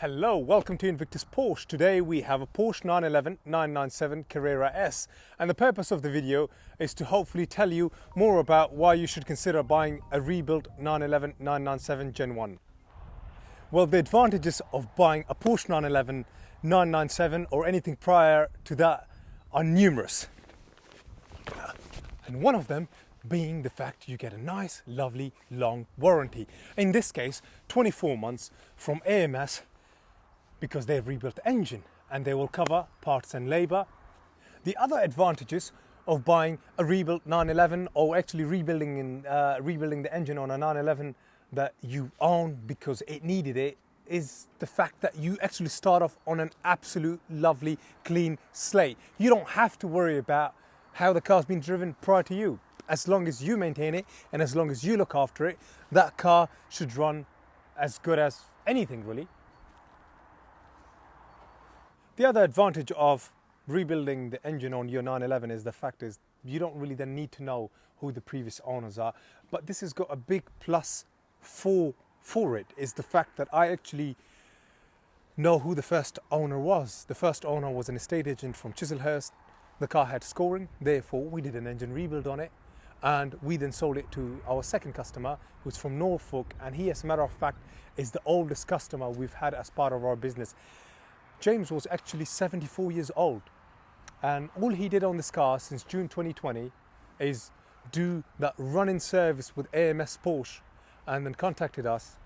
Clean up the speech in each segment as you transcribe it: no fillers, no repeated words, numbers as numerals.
Hello, welcome to Invictus Porsche. Today we have a Porsche 911 997 Carrera S, and the purpose of the video is to hopefully tell you more about why you should consider buying a rebuilt 911 997 Gen 1. Well, the advantages of buying a Porsche 911 997 or anything prior to that are numerous, and one of them being the fact you get a nice, lovely, long warranty. In this case, 24 months from AMS, because they've rebuilt the engine and they will cover parts and labor. The other advantages of buying a rebuilt 911 or actually rebuilding the engine on a 911 that you own because it needed it is the fact that you actually start off on an absolute lovely clean slate. You don't have to worry about how the car's been driven prior to you. As long as you maintain it and as long as you look after it, that car should run as good as anything really. The other advantage of rebuilding the engine on your 911 is the fact is you don't really then need to know who the previous owners are. But this has got a big plus for it is the fact that I actually know who the first owner was. The first owner was an estate agent from Chislehurst. The car had scoring, therefore we did an engine rebuild on it, and we then sold it to our second customer who's from Norfolk, and he, as a matter of fact, is the oldest customer we've had as part of our business. James was actually 74 years old, and all he did on this car since June 2020 is do that run-in service with AMS Porsche, and then contacted us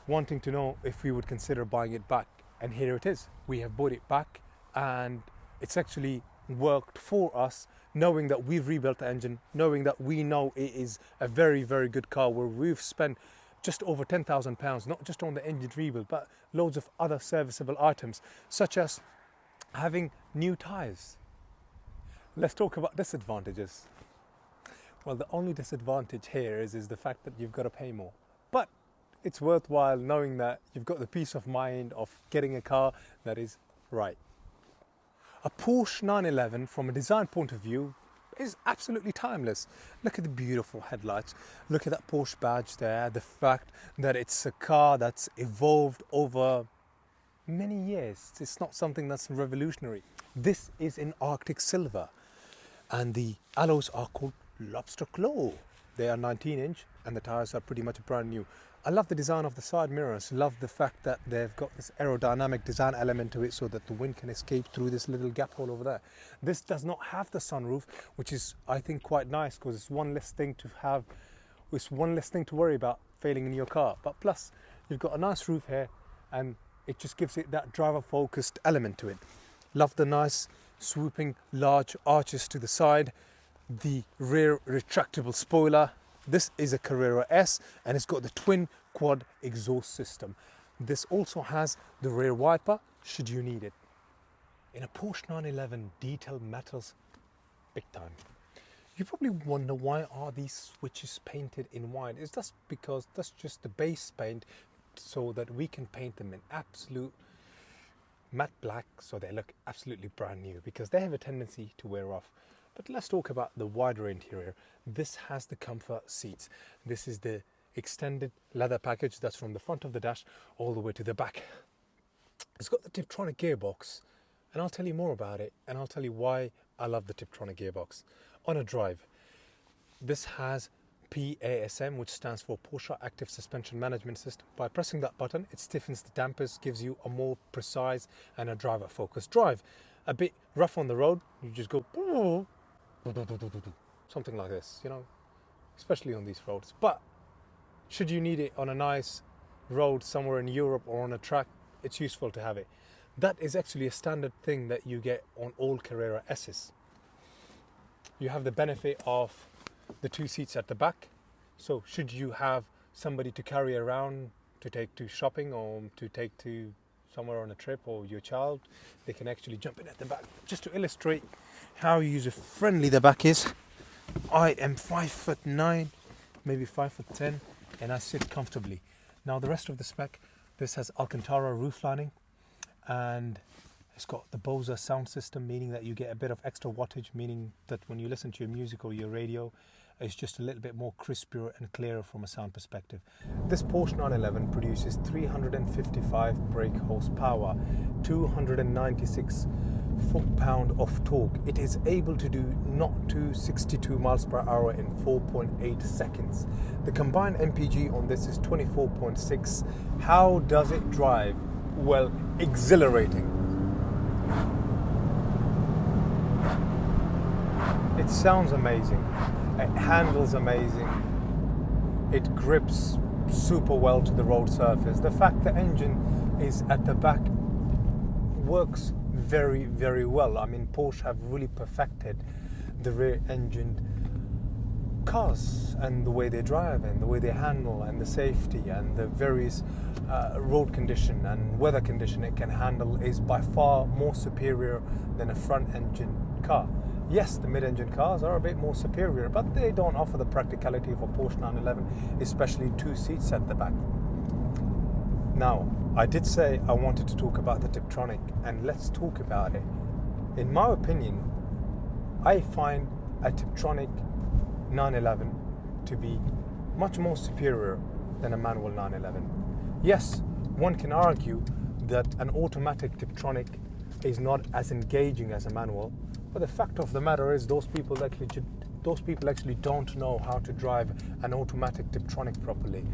wanting to know if we would consider buying it back. And here it is. We have bought it back, and it's actually worked for us, knowing that we've rebuilt the engine, knowing that we know it is a very, very good car where we've spent just over £10,000, not just on the engine rebuild, but loads of other serviceable items, such as having new tyres. Let's talk about disadvantages. Well, the only disadvantage here is the fact that you've got to pay more. But it's worthwhile knowing that you've got the peace of mind of getting a car that is right. A Porsche 911, from a design point of view, is absolutely timeless. Look at the beautiful headlights. Look at that Porsche badge there. The fact that it's a car that's evolved over many years. It's not something that's revolutionary. This is in Arctic silver, and the alloys are called lobster claw. They are 19-inch, and the tires are pretty much brand new. I love the design of the side mirrors. Love the fact that they've got this aerodynamic design element to it so that the wind can escape through this little gap hole over there. This does not have the sunroof, which is, I think, quite nice because it's one less thing to have, it's one less thing to worry about failing in your car. But plus, you've got a nice roof here, and it just gives it that driver-focused element to it. Love the nice swooping large arches to the side, the rear retractable spoiler. This is a Carrera S, and it's got the twin quad exhaust system. This also has the rear wiper should you need it. In a Porsche 911, detail matters big time. You probably wonder, why are these switches painted in white? It's just because that's just the base paint, so that we can paint them in absolute matte black so they look absolutely brand new, because they have a tendency to wear off. But let's talk about the wider interior. This has the comfort seats. This is the extended leather package that's from the front of the dash all the way to the back. It's got the Tiptronic gearbox, and I'll tell you more about it, and I'll tell you why I love the Tiptronic gearbox. On a drive, this has PASM, which stands for Porsche Active Suspension Management System. By pressing that button, it stiffens the dampers, gives you a more precise and a driver-focused drive. A bit rough on the road, you just go something like this, you know, especially on these roads. But should you need it on a nice road somewhere in Europe or on a track, it's useful to have it. That is actually a standard thing that you get on all Carrera S's. You have the benefit of the two seats at the back, so should you have somebody to carry around, to take to shopping or to take to somewhere on a trip, or your child, they can actually jump in at the back. Just to illustrate how user-friendly the back is, I am 5'9", maybe 5'10", and I sit comfortably. Now the rest of the spec, this has Alcantara roof lining, and it's got the Bose sound system, meaning that you get a bit of extra wattage, meaning that when you listen to your music or your radio, is just a little bit more crispier and clearer from a sound perspective. This Porsche 911 produces 355 brake horsepower, 296 foot-pound of torque. It is able to do 0 to 62 miles per hour in 4.8 seconds. The combined MPG on this is 24.6. How does it drive? Well, exhilarating. It sounds amazing. It handles amazing. It grips super well to the road surface. The fact the engine is at the back works very, very well. I mean, Porsche have really perfected the rear-engined cars and the way they drive and the way they handle and the safety and the various road condition and weather condition it can handle is by far more superior than a front-engine car. Yes, the mid-engine cars are a bit more superior, but they don't offer the practicality of a Porsche 911, especially 2 seats at the back. Now, I did say I wanted to talk about the Tiptronic, and let's talk about it. In my opinion, I find a Tiptronic 911 to be much more superior than a manual 911. Yes, one can argue that an automatic Tiptronic is not as engaging as a manual, but the fact of the matter is those people actually don't know how to drive an automatic Tiptronic properly.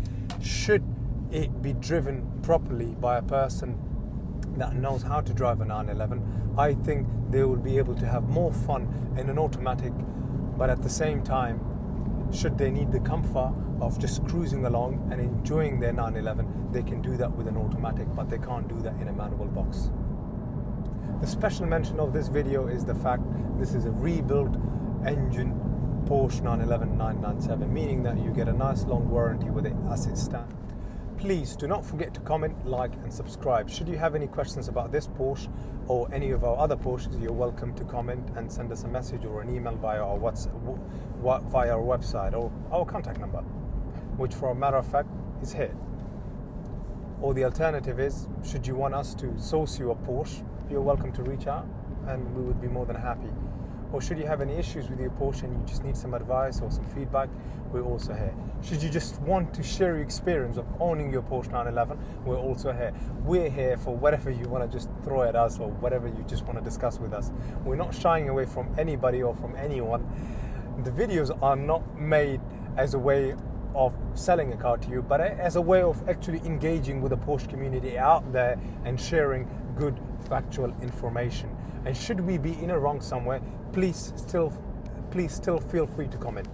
Should it be driven properly by a person that knows how to drive a 911, I think they will be able to have more fun in an automatic, but at the same time, should they need the comfort of just cruising along and enjoying their 911, they can do that with an automatic, but they can't do that in a manual box. The special mention of this video is the fact this is a rebuilt engine Porsche 911 997, meaning that you get a nice long warranty with it as it stands. Please do not forget to comment, like and subscribe. Should you have any questions about this Porsche or any of our other Porsches, you're welcome to comment and send us a message or an email via our website or our contact number, which for a matter of fact is here. Or the alternative is, should you want us to source you a Porsche, you're welcome to reach out and we would be more than happy. Or should you have any issues with your Porsche and you just need some advice or some feedback, we're also here. Should you just want to share your experience of owning your Porsche 911, we're also here. We're here for whatever you want to just throw at us or whatever you just want to discuss with us. We're not shying away from anybody or from anyone. The videos are not made as a way of selling a car to you, but as a way of actually engaging with the Porsche community out there and sharing good factual information. And should we be in a wrong somewhere, please still feel free to comment.